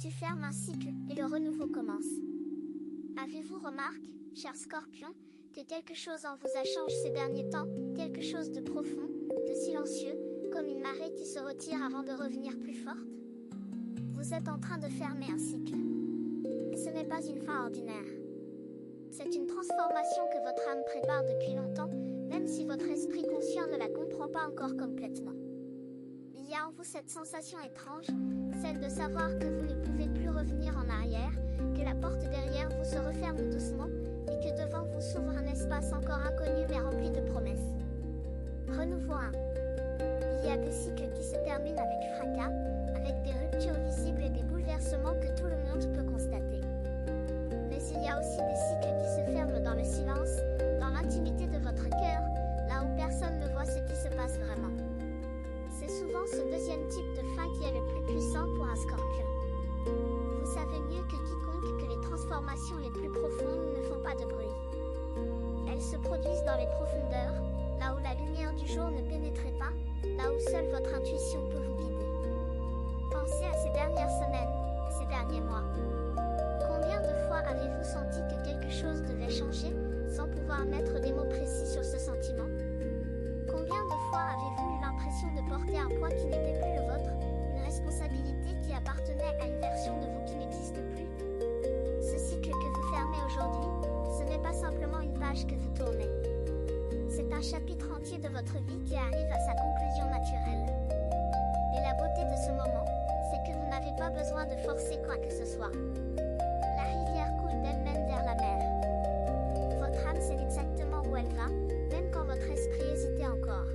Tu fermes un cycle et le renouveau commence. Avez-vous remarqué, cher Scorpion, que quelque chose en vous a changé ces derniers temps, quelque chose de profond, de silencieux, comme une marée qui se retire avant de revenir plus forte? Vous êtes en train de fermer un cycle. Et ce n'est pas une fin ordinaire. C'est une transformation que votre âme prépare depuis longtemps, même si votre esprit conscient ne la comprend pas encore complètement. Il y a en vous cette sensation étrange, celle de savoir que vous ne pouvez plus revenir en arrière, que la porte derrière vous se referme doucement, et que devant vous s'ouvre un espace encore inconnu mais rempli de promesses. Renouveau 1. Il y a des cycles qui se terminent avec fracas, avec des ruptures visibles et des bouleversements que tout le monde peut constater. Mais il y a aussi des cycles qui se ferment dans le silence, dans l'intimité de votre cœur, là où personne ne voit ce qui se passe vraiment. C'est souvent ce deuxième type de fin qui est le plus puissant pour un scorpion. Vous savez mieux que quiconque que les transformations les plus profondes ne font pas de bruit. Elles se produisent dans les profondeurs, là où la lumière du jour ne pénétrait pas, là où seule votre intuition peut vous guider. Pensez à ces dernières semaines, ces derniers mois. Combien de fois avez-vous senti que quelque chose devait changer, sans pouvoir mettre des mots précis sur ce sentiment? Combien de fois avez-vous eu l'impression de porter un poids qui n'était plus le vôtre, une responsabilité qui appartenait à une version de vous qui n'existe plus? Ce cycle que vous fermez aujourd'hui, ce n'est pas simplement une page que vous tournez. C'est un chapitre entier de votre vie qui arrive à sa conclusion naturelle. Et la beauté de ce moment, c'est que vous n'avez pas besoin de forcer quoi que ce soit. La rivière coule d'elle-même vers la mer. Votre âme sait exactement où elle va, même quand votre esprit hésitait encore.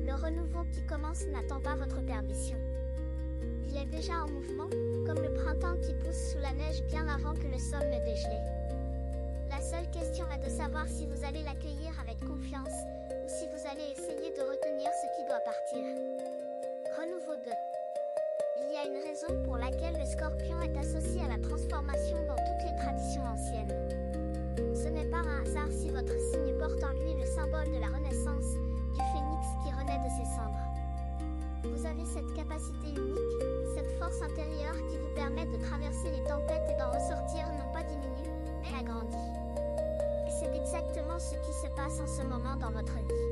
Le renouveau qui commence n'attend pas votre permission. Il est déjà en mouvement, comme le printemps qui pousse sous la neige bien avant que le sol ne dégèle. La seule question est de savoir si vous allez l'accueillir avec confiance, ou si vous allez essayer de retenir ce qui doit partir. Renouveau 2. Il y a une raison pour laquelle le scorpion est associé à la transformation dans toutes les traditions anciennes. Ce n'est pas un hasard si votre signe porte en lui le symbole de la renaissance, du phénix qui renaît de ses cendres. Vous avez cette capacité unique, cette force intérieure qui vous permet de traverser les tempêtes et d'en ressortir non pas diminué, mais agrandi. Et c'est exactement ce qui se passe en ce moment dans votre vie.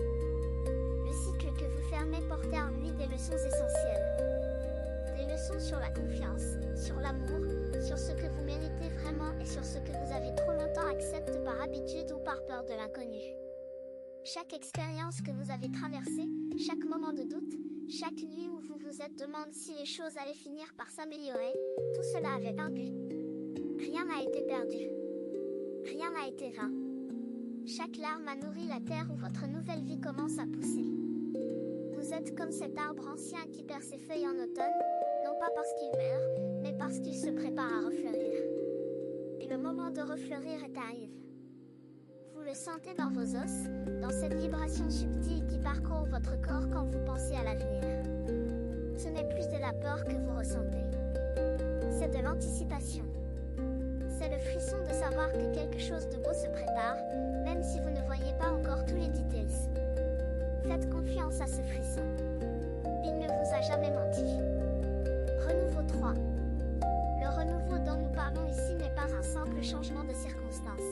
Le cycle que vous fermez portait en lui des leçons essentielles. Des leçons sur la confiance, sur l'amour, sur ce que vous méritez vraiment et sur ce que vous avez trop longtemps accepté par habitude ou par peur de l'inconnu. Chaque expérience que vous avez traversée, chaque moment de doute, chaque nuit où vous vous êtes demandé si les choses allaient finir par s'améliorer, tout cela avait un but. Rien n'a été perdu. Rien n'a été vain. Chaque larme a nourri la terre où votre nouvelle vie commence à pousser. Vous êtes comme cet arbre ancien qui perd ses feuilles en automne, non pas parce qu'il meurt, mais parce qu'il se prépare à refleurir. Et le moment de refleurir est arrivé. Vous le sentez dans vos os, dans cette vibration subtile qui parcourt votre corps quand vous pensez à l'avenir. Ce n'est plus de la peur que vous ressentez. C'est de l'anticipation. C'est le frisson de savoir que quelque chose de beau se prépare, même si vous ne voyez pas encore tous les details. Faites confiance à ce frisson. Il ne vous a jamais menti. Renouveau 3. Le renouveau dont nous parlons ici n'est pas un simple changement de circonstances.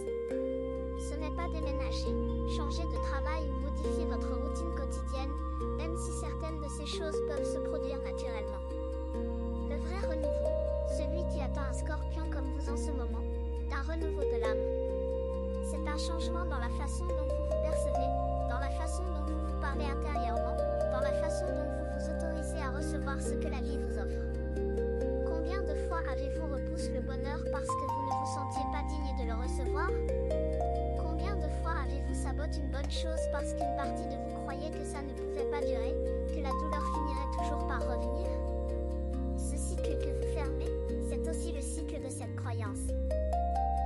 Ce n'est pas déménager, changer de travail ou modifier votre routine quotidienne, même si certaines de ces choses peuvent se produire naturellement. Le vrai renouveau, celui qui attend un scorpion comme vous en ce moment, est un renouveau de l'âme. C'est un changement dans la façon dont vous vous percevez, dans la façon dont vous vous parlez intérieurement, dans la façon dont vous vous autorisez à recevoir ce que la vie vous offre. Combien de fois avez-vous repoussé le bonheur parce que vous ne vous sentiez pas digne de le recevoir? Combien de fois avez-vous saboté une bonne chose parce qu'une partie de vous croyait que ça ne pouvait pas durer, que la douleur finirait toujours par revenir? Ce cycle que vous fermez, c'est aussi le cycle de cette croyance.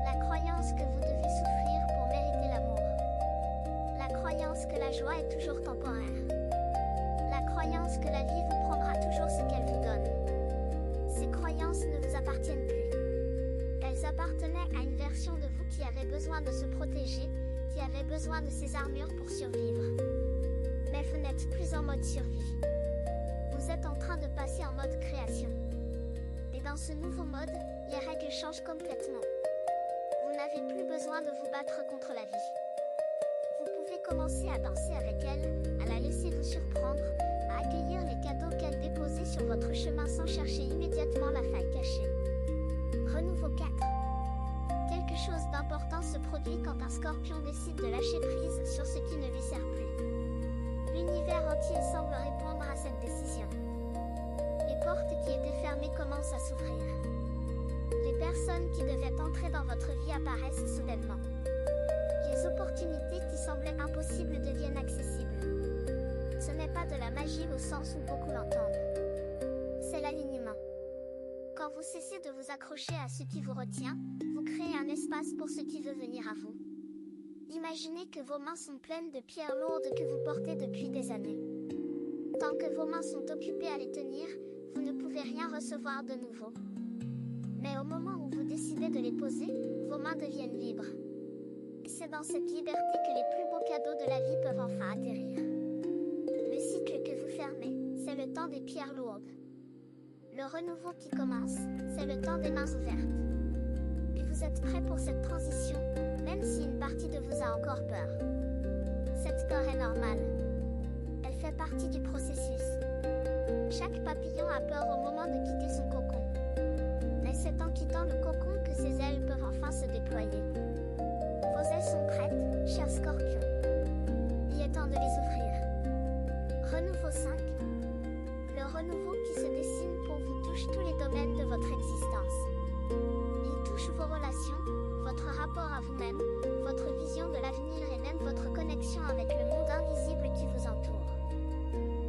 La croyance que vous devez souffrir pour mériter l'amour. La croyance que la joie est toujours temporaire. La croyance que la vie vous prendra toujours ce qu'elle vous donne. Ces croyances ne vous appartiennent plus. Elles appartenaient à une version de vous qui avait besoin de se protéger, qui avait besoin de ces armures pour survivre. Mais vous n'êtes plus en mode survie. Vous êtes en train de passer en mode création. Des dans ce nouveau mode, les règles changent complètement. Vous n'avez plus besoin de vous battre contre la vie. Vous pouvez commencer à danser avec elle, à la laisser vous surprendre, à accueillir les cadeaux qu'elle déposait sur votre chemin sans chercher immédiatement la faille cachée. Renouveau 4. Quelque chose d'important se produit quand un scorpion décide de lâcher prise sur ce qui ne lui sert plus. L'univers entier semble répondre à cette décision. Les portes qui étaient fermées commencent à s'ouvrir. Les personnes qui devaient entrer dans votre vie apparaissent soudainement. Les opportunités qui semblaient impossibles deviennent accessibles. Ce n'est pas de la magie au sens où beaucoup l'entendent. C'est l'alignement. Quand vous cessez de vous accrocher à ce qui vous retient, vous créez un espace pour ce qui veut venir à vous. Imaginez que vos mains sont pleines de pierres lourdes que vous portez depuis des années. Tant que vos mains sont occupées à les tenir, vous ne pouvez rien recevoir de nouveau. Mais au moment où vous décidez de les poser, vos mains deviennent libres. C'est dans cette liberté que les plus beaux cadeaux de la vie peuvent enfin atterrir. Le cycle que vous fermez, c'est le temps des pierres lourdes. Le renouveau qui commence, c'est le temps des mains ouvertes. Et vous êtes prêt pour cette transition, même si une partie de vous a encore peur. Cette peur est normale. Elle fait partie du processus. Chaque papillon a peur au moment de quitter son cocon. Mais c'est en quittant le cocon que ses ailes peuvent enfin se déployer. Vos ailes sont prêtes, chers scorpions. Il est temps de les ouvrir. Renouveau 5. Le renouveau qui se dessine pour vous touche tous les domaines de votre existence. Il touche vos relations, votre rapport à vous-même, votre vision de l'avenir et même votre connexion avec le monde invisible qui vous entoure.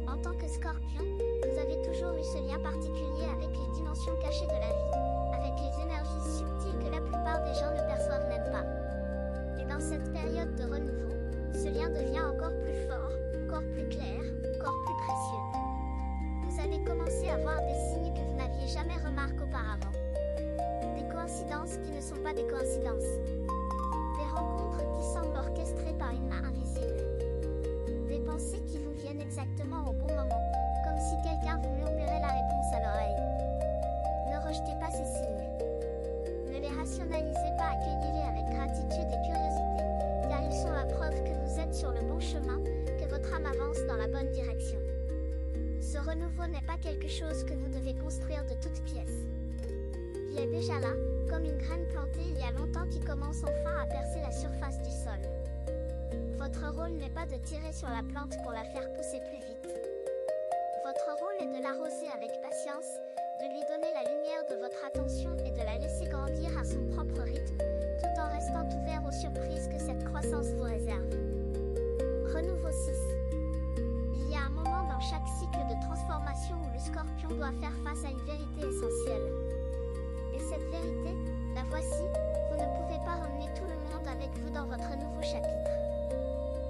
En tant que scorpion, vous avez toujours eu ce lien particulier avec les dimensions cachées de la vie, avec les énergies subtiles que la plupart des gens ne perçoivent même pas. Et dans cette période de renouveau, ce lien devient encore plus fort, encore plus clair, encore plus précieux. Vous allez commencer à voir des signes que vous n'aviez jamais remarqués auparavant. Des coïncidences qui ne sont pas des coïncidences. Des rencontres qui semblent orchestrées par une main invisible. Des pensées qui vous viennent exactement au bon moment, comme si quelqu'un vous murmurait la réponse à l'oreille. Ne rejetez pas ces signes. Ne les rationalisez pas, accueillez-les avec gratitude et curiosité, car ils sont la preuve que vous êtes sur le bon chemin, que votre âme avance dans la bonne direction. Ce renouveau n'est pas quelque chose que vous devez construire de toutes pièces. Il est déjà là, comme une graine plantée il y a longtemps qui commence enfin à percer la surface du sol. Votre rôle n'est pas de tirer sur la plante pour la faire pousser plus vite. Votre rôle est de l'arroser avec patience, de lui donner la lumière de votre attention et de la laisser grandir à son propre rythme, tout en restant ouvert aux surprises que cette croissance vous réserve. Renouveau 6. Il y a un moment dans chaque cycle de transformation où le scorpion doit faire face à une vérité essentielle. Et cette vérité, la voici, vous ne pouvez pas emmener tout le monde avec vous dans votre nouveau chapitre.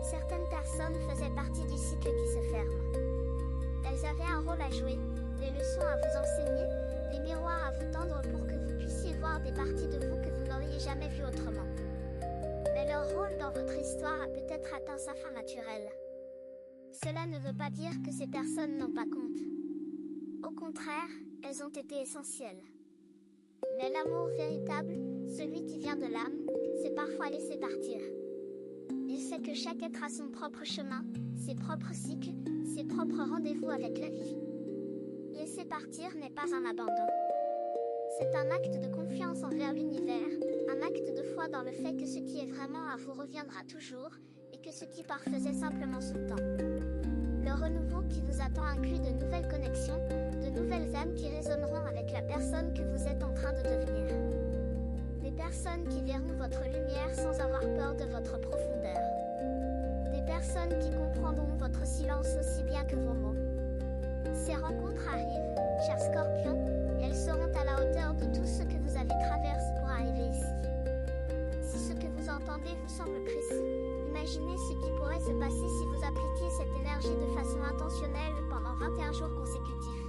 Certaines personnes faisaient partie du cycle qui se ferme. Elles avaient un rôle à jouer, des leçons à vous enseigner, des miroirs à vous tendre pour que vous puissiez voir des parties de vous que vous n'auriez jamais vues autrement. Mais leur rôle dans votre histoire a peut-être atteint sa fin naturelle. Cela ne veut pas dire que ces personnes n'ont pas compte. Au contraire, elles ont été essentielles. Mais l'amour véritable, celui qui vient de l'âme, c'est parfois laisser partir. Il sait que chaque être a son propre chemin, ses propres cycles, ses propres rendez-vous avec la vie. Laisser partir n'est pas un abandon. C'est un acte de confiance envers l'univers, un acte de foi dans le fait que ce qui est vraiment à vous reviendra toujours, et que ce qui part faisait simplement son temps. Le renouveau qui vous attend inclut de nouvelles connexions, de nouvelles âmes qui résonneront avec la personne que vous êtes en train de devenir. Des personnes qui verront votre lumière sans avoir peur de votre profondeur. Des personnes qui comprendront votre silence aussi bien que vos mots. Ces rencontres arrivent, chers scorpions, et elles seront à la hauteur de tout ce que vous avez traversé pour arriver ici. Si ce que vous entendez vous semble précis, imaginez ce qui pourrait se passer si vous appliquiez cette énergie de façon intentionnelle pendant 21 jours consécutifs.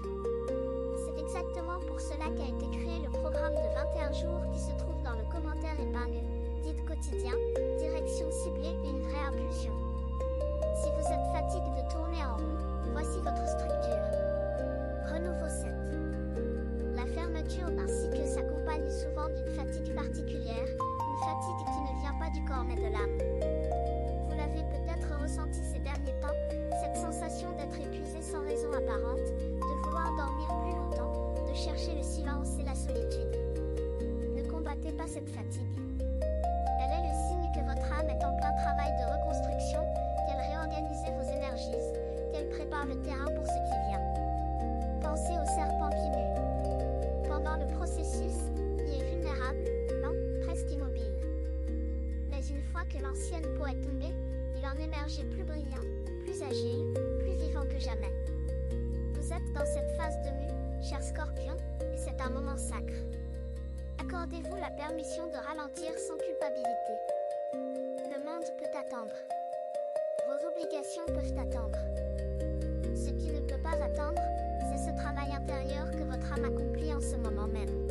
C'est exactement pour cela qu'a été créé le programme de 21 jours qui se trouve dans le commentaire épingle, guide quotidien, direction ciblée et une vraie impulsion. Si vous êtes fatigué de tourner en rond, voici votre structure. Renouveau 7. La fermeture mais de l'âme. Vous l'avez peut-être ressenti ces derniers temps, cette sensation d'être épuisé sans raison apparente, de vouloir dormir plus longtemps, de chercher le silence et la solitude. Ne combattez pas cette fatigue. Elle est le signe que votre âme est en plein travail de reconstruction, qu'elle réorganise vos énergies, qu'elle prépare le terrain pour ce qui vient. Pensez au serpent qui mue. Pendant le processus, il est vulnérable, lent, presque immobile. Mais une fois que l'ancienne peau est tombée, il en émergeait plus brillant, plus agile, plus vivant que jamais. Vous êtes dans cette phase de mue, cher Scorpion, et c'est un moment sacre. Accordez-vous la permission de ralentir sans culpabilité. Le monde peut attendre. Vos obligations peuvent attendre. Ce qui ne peut pas attendre, c'est ce travail intérieur que votre âme accomplit en ce moment même.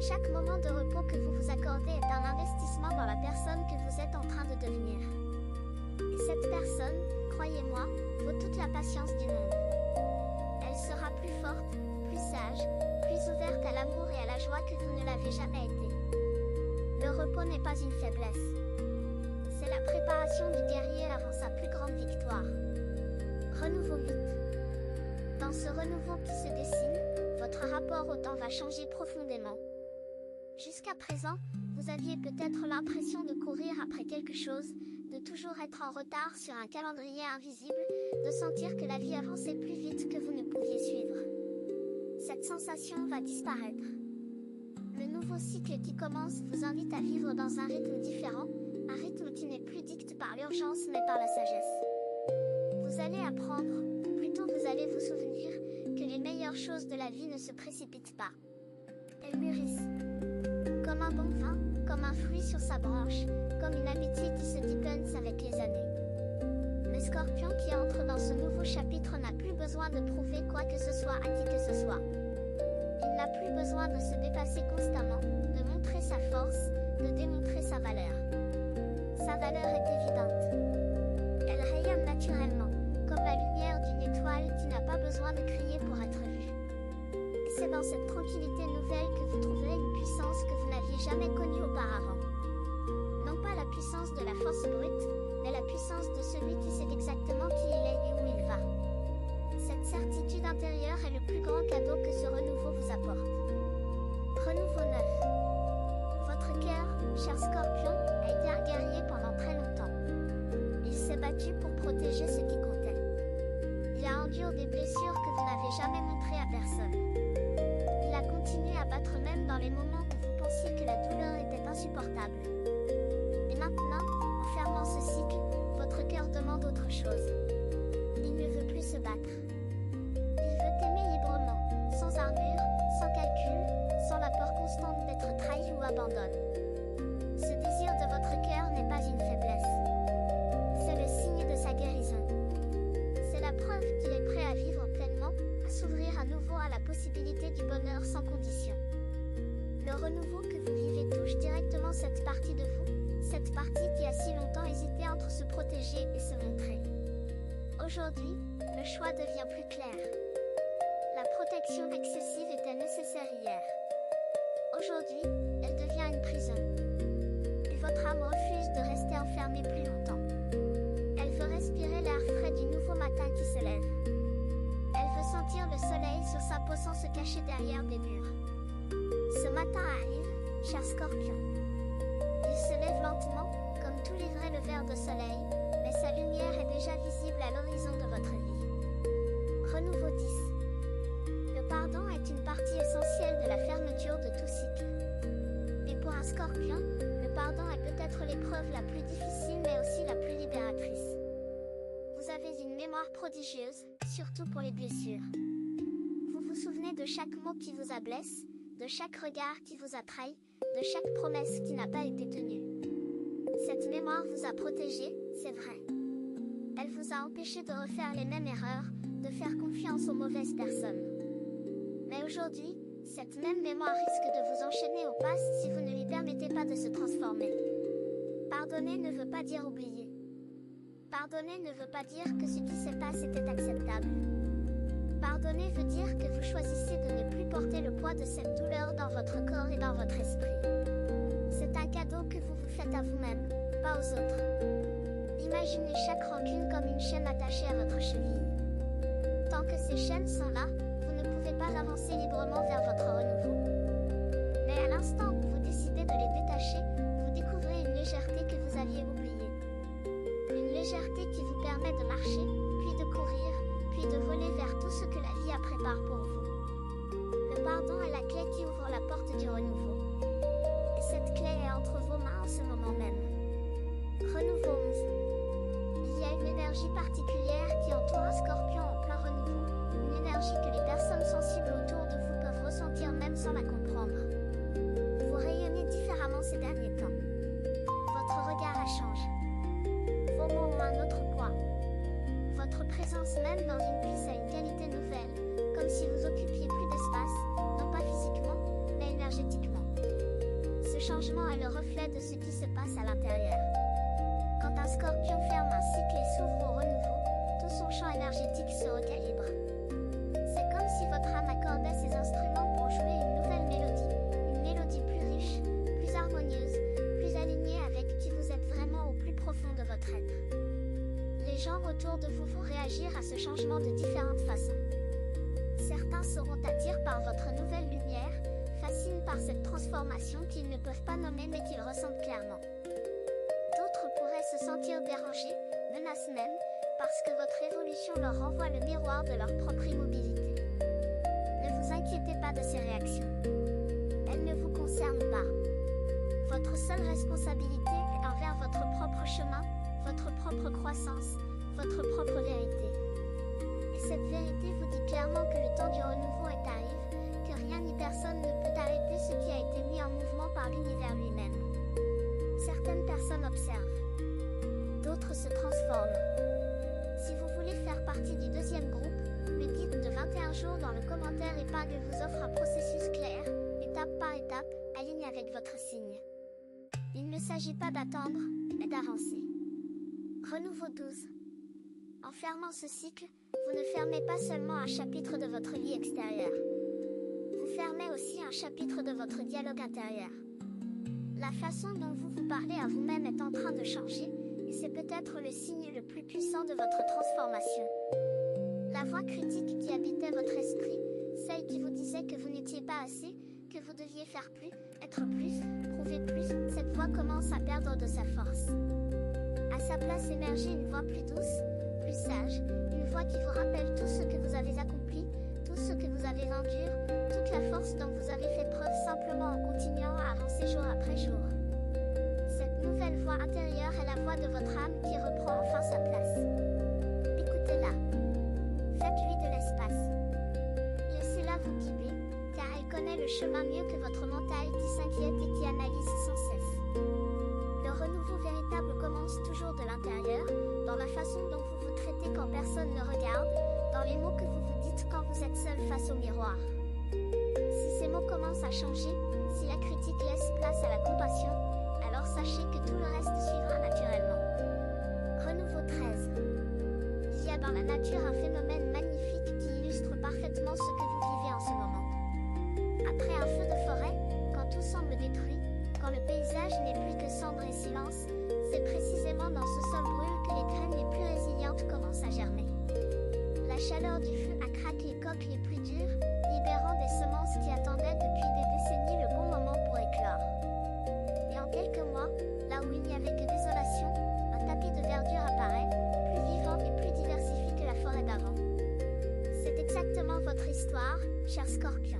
Chaque moment de repos que vous vous accordez est un investissement dans la personne que vous êtes en train de devenir. Et cette personne, croyez-moi, vaut toute la patience du monde. Elle sera plus forte, plus sage, plus ouverte à l'amour et à la joie que vous ne l'avez jamais été. Le repos n'est pas une faiblesse. C'est la préparation du guerrier avant sa plus grande victoire. Renouveau 8. Dans ce renouveau qui se dessine, votre rapport au temps va changer profondément. Jusqu'à présent, vous aviez peut-être l'impression de courir après quelque chose, de toujours être en retard sur un calendrier invisible, de sentir que la vie avançait plus vite que vous ne pouviez suivre. Cette sensation va disparaître. Le nouveau cycle qui commence vous invite à vivre dans un rythme différent, un rythme qui n'est plus dicté par l'urgence mais par la sagesse. Vous allez apprendre, ou plutôt vous allez vous souvenir, que les meilleures choses de la vie ne se précipitent pas. Elles mûrissent. Comme un bon vin, comme un fruit sur sa branche, comme une amitié qui se deepens avec les années. Le Scorpion qui entre dans ce nouveau chapitre n'a plus besoin de prouver quoi que ce soit à qui que ce soit. Il n'a plus besoin de se dépasser constamment, de montrer sa force, de démontrer sa valeur. Sa valeur est évidente. Elle rayonne naturellement, comme la lumière d'une étoile qui n'a pas besoin de crier pour être vue. Et c'est dans cette tranquillité nouvelle que vous trouverez une puissance que vous n'aviez jamais connue auparavant. Non pas la puissance de la force brute, mais la puissance de celui qui sait exactement qui il est et où il va. Cette certitude intérieure est le plus grand cadeau que ce renouveau vous apporte. Renouveau 9. Votre cœur, cher Scorpion, a été un guerrier pendant très longtemps. Il s'est battu pour protéger ce qui comptait. Il a enduré des blessures que vous n'avez jamais montrées à personne. Il a continué à battre même dans les moments où vous pensiez que la douleur était insupportable. Et maintenant, en fermant ce cycle, votre cœur demande autre chose. Il ne veut plus se battre. Il veut aimer librement, sans armure, sans calcul, sans la peur constante d'être trahi ou abandonné. Ce désir de votre cœur n'est pas une faiblesse. C'est le signe de sa guérison. C'est la preuve qu'il est prêt à vivre pleinement, à s'ouvrir à nouveau à la possibilité du bonheur sans condition. Le renouveau que vous vivez touche directement cette partie de vous, cette partie qui a si longtemps hésité entre se protéger et se montrer. Aujourd'hui, le choix devient plus clair. La protection excessive était nécessaire hier. Aujourd'hui, elle devient une prison. Et votre âme refuse de rester enfermée plus longtemps. Elle veut respirer l'air frais du nouveau matin qui se lève. Elle veut sentir le soleil sur sa peau sans se cacher derrière des murs. Ce matin arrive, cher Scorpion. Il se lève lentement, comme tout livrait le ver de soleil, mais sa lumière est déjà visible à l'horizon de votre vie. Renouveau 10. Le pardon est une partie essentielle de la fermeture de tout cycle. Et pour un Scorpion, le pardon est peut-être l'épreuve la plus difficile mais aussi la plus libératrice. Vous avez une mémoire prodigieuse, surtout pour les blessures. Vous vous souvenez de chaque mot qui vous a blessé, de chaque regard qui vous a trahi, de chaque promesse qui n'a pas été tenue. Cette mémoire vous a protégé, c'est vrai. Elle vous a empêché de refaire les mêmes erreurs, de faire confiance aux mauvaises personnes. Mais aujourd'hui, cette même mémoire risque de vous enchaîner au passé si vous ne lui permettez pas de se transformer. Pardonner ne veut pas dire oublier. Pardonner ne veut pas dire que ce qui se passe était acceptable. Pardonner veut dire que vous choisissez de ne plus porter le poids de cette douleur dans votre corps et dans votre esprit. C'est un cadeau que vous vous faites à vous-même, pas aux autres. Imaginez chaque rancune comme une chaîne attachée à votre cheville. Tant que ces chaînes sont là, vous ne pouvez pas avancer librement vers votre renouveau. Mais à l'instant où vous décidez de les détacher, vous découvrez une légèreté que vous aviez oubliée. Une légèreté qui vous permet de marcher, puis de courir, puis de voler vers tout ce que la vie a prépare pour vous. Le pardon est la clé qui ouvre la porte du renouveau. Et cette clé est entre vos mains en ce moment même. Renouveau 11. Il y a une énergie particulière qui entoure un scorpion en plein renouveau, une énergie que les personnes sensibles autour de vous peuvent ressentir même sans la comprendre. Vous rayonnez différemment ces derniers temps. Votre regard a changé. Vos mots ont un autre poids. Votre présence même dans une pièce a une qualité nouvelle, comme si vous occupiez plus d'espace, non pas physiquement, mais énergétiquement. Ce changement est le reflet de ce qui se passe à l'intérieur. Quand un scorpion ferme un cycle et s'ouvre au renouveau, tout son champ énergétique se recalibre. C'est comme si votre âme accordait ses instruments pour jouer une nouvelle mélodie plus riche, plus harmonieuse, plus alignée avec qui vous êtes vraiment au plus profond de votre être. Les gens autour de vous vont réagir à ce changement de différentes façons. Certains seront attirés par votre nouvelle lumière, fascinés par cette transformation qu'ils ne peuvent pas nommer mais qu'ils ressentent clairement. D'autres pourraient se sentir dérangés, menacés même, parce que votre évolution leur renvoie le miroir de leur propre immobilité. Ne vous inquiétez pas de ces réactions. Elles ne vous concernent pas. Votre seule responsabilité est envers votre propre chemin, votre propre croissance, votre propre vérité. Et cette vérité vous dit clairement que le temps du renouveau est arrivé, que rien ni personne ne peut arrêter ce qui a été mis en mouvement par l'univers lui-même. Certaines personnes observent, d'autres se transforment. Si vous voulez faire partie du deuxième groupe, le guide de 21 jours dans le commentaire épingle vous offre un processus clair, étape par étape, aligné avec votre signe. Il ne s'agit pas d'attendre, mais d'avancer. Renouveau 12. En fermant ce cycle, vous ne fermez pas seulement un chapitre de votre vie extérieure. Vous fermez aussi un chapitre de votre dialogue intérieur. La façon dont vous vous parlez à vous-même est en train de changer, et c'est peut-être le signe le plus puissant de votre transformation. La voix critique qui habitait votre esprit, celle qui vous disait que vous n'étiez pas assez, que vous deviez faire plus, être plus, prouver plus, cette voix commence à perdre de sa force. À sa place émerger une voix plus douce, plus sage, une voix qui vous rappelle tout ce que vous avez accompli, tout ce que vous avez enduré, toute la force dont vous avez fait preuve simplement en continuant à avancer jour après jour. Cette nouvelle voix intérieure est la voix de votre âme qui reprend enfin sa place. Écoutez-la. Faites-lui de l'espace. Laissez-la vous guider, car elle connaît le chemin mieux que votre mental qui s'inquiète et qui analyse sans cesse. Le renouveau véritable commence toujours de l'intérieur, dans la façon dont vous vous traitez quand personne ne regarde, dans les mots que vous vous dites quand vous êtes seul face au miroir. Si ces mots commencent à changer, si la critique laisse place à la compassion, alors sachez que tout le reste suivra naturellement. Renouveau 13. Il y a dans la nature un phénomène magnifique qui illustre parfaitement ce que vous vivez en ce moment. Après un feu de forêt, quand tout semble détruit, quand le paysage n'est plus que cendre et silence, c'est précisément dans ce sol brûle que les graines les plus résilientes commencent à germer. La chaleur du feu accraque les coques les plus dures, libérant des semences qui attendaient depuis des décennies le bon moment pour éclore. Et en quelques mois, là où il n'y avait que désolation, un tapis de verdure apparaît, plus vivant et plus diversifié que la forêt d'avant. C'est exactement votre histoire, cher Scorpion.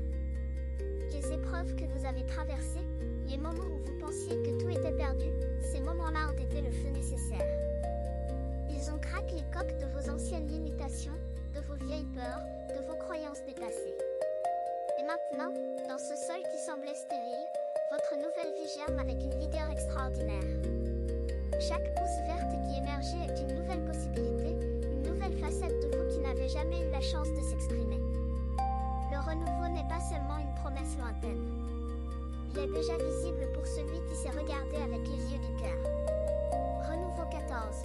Les épreuves que vous avez traversées, les moments où vous pensiez que tout était perdu, ces moments-là ont été le feu nécessaire. Ils ont craqué les coques de vos anciennes limitations, de vos vieilles peurs, de vos croyances dépassées. Et maintenant, dans ce sol qui semblait stérile, votre nouvelle vie germe avec une vigueur extraordinaire. Chaque pousse verte qui émergeait est une nouvelle possibilité, une nouvelle facette de vous qui n'avait jamais eu la chance de s'exprimer. Le renouveau n'est pas seulement une promesse lointaine. Il est déjà visible pour celui qui s'est regardé avec les yeux du cœur. Renouveau 14.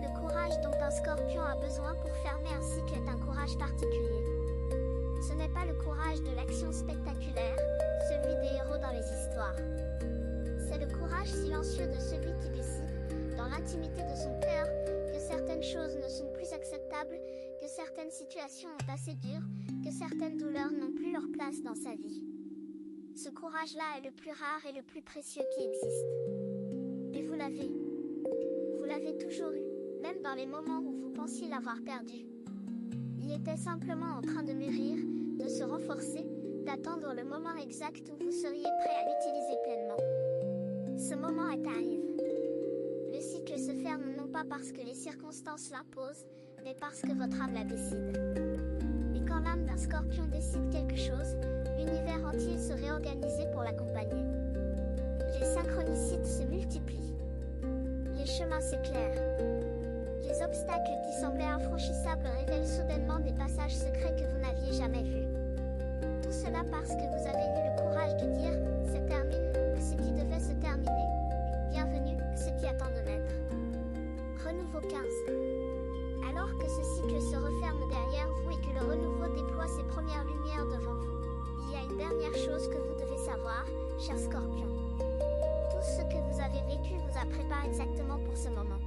Le courage dont un scorpion a besoin pour fermer un cycle est un courage particulier. Ce n'est pas le courage de l'action spectaculaire, celui des héros dans les histoires. C'est le courage silencieux de celui qui décide dans l'intimité de son cœur, que certaines choses ne sont plus acceptables, que certaines situations ont assez dur, que certaines douleurs n'ont plus leur place dans sa vie. Ce courage-là est le plus rare et le plus précieux qui existe. Et vous l'avez. Vous l'avez toujours eu, même dans les moments où vous pensiez l'avoir perdu. Il était simplement en train de mûrir, de se renforcer, d'attendre le moment exact où vous seriez prêt à l'utiliser pleinement. Ce moment est arrivé. Le cycle se ferme non pas parce que les circonstances l'imposent, mais parce que votre âme la décide. Et quand l'âme d'un scorpion décide quelque chose, l'univers entier se réorganise pour l'accompagner. Les synchronicités se multiplient. Les chemins s'éclairent. Les obstacles qui semblaient infranchissables révèlent soudainement des passages secrets que vous n'aviez jamais vus. Tout cela parce que vous avez eu le courage de dire « c'est terminé » à ce qui devait se terminer, « bienvenue » à ce qui attend de naître. Renouveau 15. Alors que ce cycle se referme derrière vous et que le renouveau déploie ses premières lumières devant vous, il y a une dernière chose que vous devez savoir, cher Scorpion. Tout ce que vous avez vécu vous a préparé exactement pour ce moment.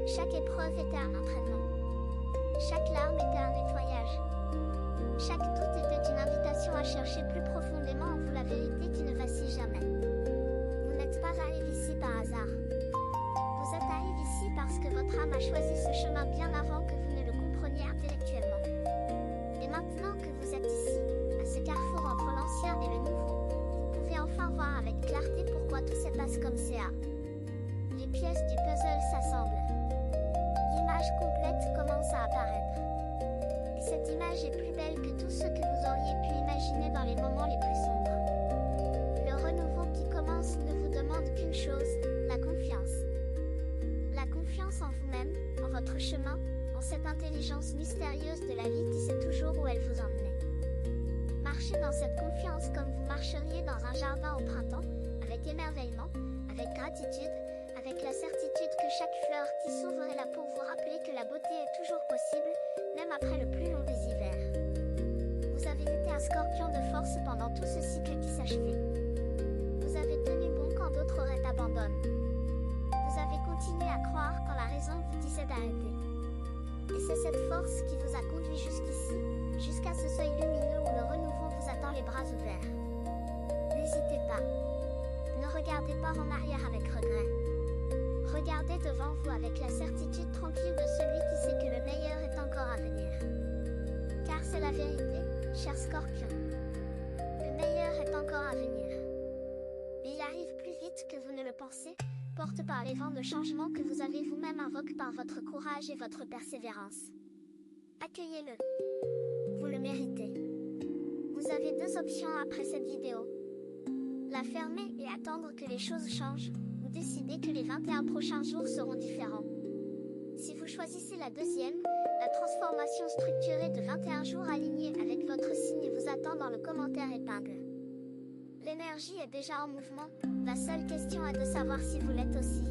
Chaque épreuve était un entraînement. Chaque larme était un nettoyage. Chaque doute était une invitation à chercher plus profondément en vous la vérité qui ne vacille jamais. Vous n'êtes pas arrivé ici par hasard. Vous êtes arrivé ici parce que votre âme a choisi ce chemin bien avant que vous ne le compreniez intellectuellement. Et maintenant que vous êtes ici, à ce carrefour entre l'ancien et le nouveau, vous pouvez enfin voir avec clarté pourquoi tout se passe comme c'est. Les pièces du puzzle s'assemblent. L'image complète commence à apparaître. Cette image est plus belle que tout ce que vous auriez pu imaginer dans les moments les plus sombres. Le renouveau qui commence ne vous demande qu'une chose, la confiance. La confiance en vous-même, en votre chemin, en cette intelligence mystérieuse de la vie qui sait toujours où elle vous emmenait. Marchez dans cette confiance comme vous marcheriez dans un jardin au printemps, avec émerveillement, avec gratitude, avec la certitude que chaque fleur qui s'ouvre est là pour vous rappeler que la beauté est toujours possible, même après le plus long des hivers. Vous avez été un scorpion de force pendant tout ce cycle qui s'achevait. Vous avez tenu bon quand d'autres auraient abandonné. Vous avez continué à croire quand la raison vous disait d'arrêter. Et c'est cette force qui vous a conduit jusqu'ici, jusqu'à ce seuil lumineux où le renouveau vous attend les bras ouverts. N'hésitez pas. Ne regardez pas en arrière avec regret. Regardez devant vous avec la certitude tranquille de celui qui sait que le meilleur est encore à venir. Car c'est la vérité, cher Scorpion. Le meilleur est encore à venir. Et il arrive plus vite que vous ne le pensez, porte par les vents de changement que vous avez vous-même invoqués par votre courage et votre persévérance. Accueillez-le. Vous le méritez. Vous avez deux options après cette vidéo. La fermer et attendre que les choses changent, ou décider que les 21 prochains jours seront différents. Si vous choisissez la deuxième, la transformation structurée de 21 jours alignés avec votre signe vous attend dans le commentaire épingle. L'énergie est déjà en mouvement, la seule question est de savoir si vous l'êtes aussi.